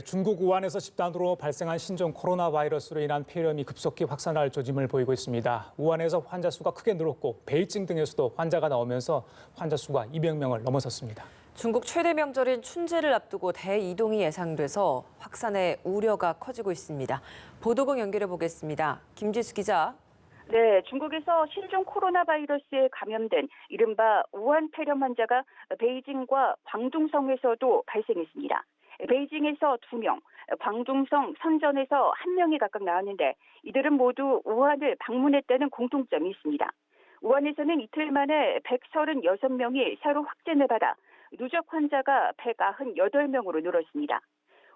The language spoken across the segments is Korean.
중국 우한에서 집단으로 발생한 신종 코로나 바이러스로 인한 폐렴이 급속히 확산할 조짐을 보이고 있습니다. 우한에서 환자 수가 크게 늘었고 베이징 등에서도 환자가 나오면서 환자 수가 200명을 넘어섰습니다. 중국 최대 명절인 춘제를 앞두고 대이동이 예상돼서 확산의 우려가 커지고 있습니다. 보도국 연결해 보겠습니다. 김지수 기자. 네, 중국에서 신종 코로나 바이러스에 감염된 이른바 우한 폐렴 환자가 베이징과 광둥성에서도 발생했습니다. 베이징에서 2명, 광둥성 선전에서 1명이 각각 나왔는데 이들은 모두 우한을 방문했다는 공통점이 있습니다. 우한에서는 이틀 만에 136명이 새로 확진을 받아 누적 환자가 198명으로 늘었습니다.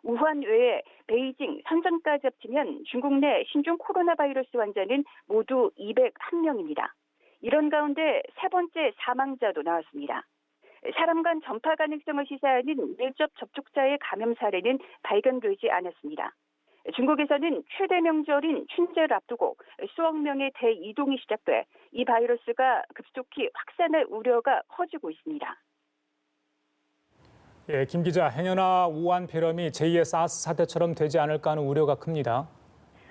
우한 외에 베이징, 선전까지 합치면 중국 내 신종 코로나 바이러스 환자는 모두 201명입니다. 이런 가운데 세 번째 사망자도 나왔습니다. 사람 간 전파 가능성을 시사하는 밀접 접촉자의 감염 사례는 발견되지 않았습니다. 중국에서는 최대 명절인 춘제를 앞두고 수억 명의 대이동이 시작돼 이 바이러스가 급속히 확산할 우려가 커지고 있습니다. 김 기자, 행여나 우한 폐렴이 제2의 사스 사태처럼 되지 않을까 하는 우려가 큽니다.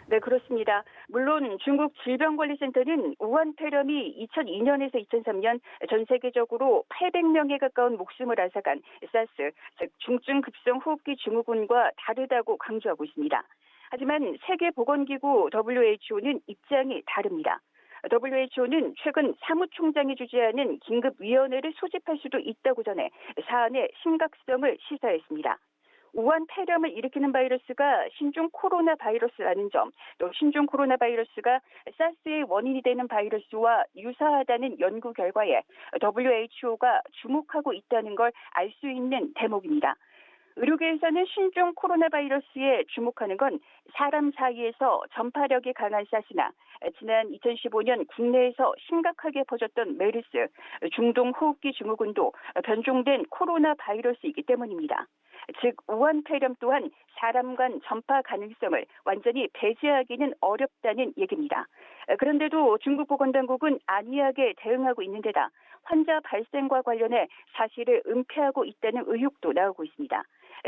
네, 그렇습니다. 물론 중국 질병관리센터는 우한 폐렴이 2002년에서 2003년 전 세계적으로 800명에 가까운 목숨을 앗아간 사스, 즉 중증급성 호흡기 증후군과 다르다고 강조하고 있습니다. 하지만 세계보건기구 WHO는 입장이 다릅니다. WHO는 최근 사무총장이 주재하는 긴급위원회를 소집할 수도 있다고 전해 사안의 심각성을 시사했습니다. 우한 폐렴을 일으키는 바이러스가 신종 코로나 바이러스라는 점, 또 신종 코로나 바이러스가 사스의 원인이 되는 바이러스와 유사하다는 연구 결과에 WHO가 주목하고 있다는 걸 알 수 있는 대목입니다. 의료계에서는 신종 코로나 바이러스에 주목하는 건 사람 사이에서 전파력이 강한 사스나 지난 2015년 국내에서 심각하게 퍼졌던 메르스, 중동 호흡기 증후군도 변종된 코로나 바이러스이기 때문입니다. 즉 우한 폐렴 또한 사람 간 전파 가능성을 완전히 배제하기는 어렵다는 얘기입니다. 그런데도 중국 보건당국은 안이하게 대응하고 있는 데다 환자 발생과 관련해 사실을 은폐하고 있다는 의혹도 나오고 있습니다.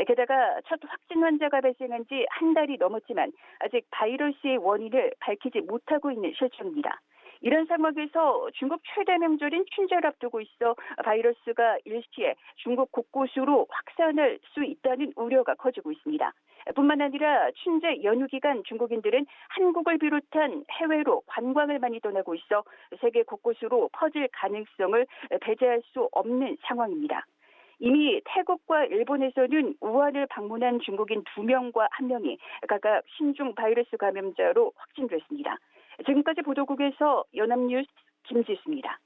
게다가 첫 확진 환자가 발생한 지 한 달이 넘었지만 아직 바이러스의 원인을 밝히지 못하고 있는 실정입니다. 이런 상황에서 중국 최대 명절인 춘제를 앞두고 있어 바이러스가 일시에 중국 곳곳으로 확산할 수 있다는 우려가 커지고 있습니다. 뿐만 아니라 춘제 연휴 기간 중국인들은 한국을 비롯한 해외로 관광을 많이 떠나고 있어 세계 곳곳으로 퍼질 가능성을 배제할 수 없는 상황입니다. 이미 태국과 일본에서는 우한을 방문한 중국인 2명과 1명이 각각 신종 바이러스 감염자로 확진됐습니다. 지금까지 보도국에서 연합뉴스 김지수입니다.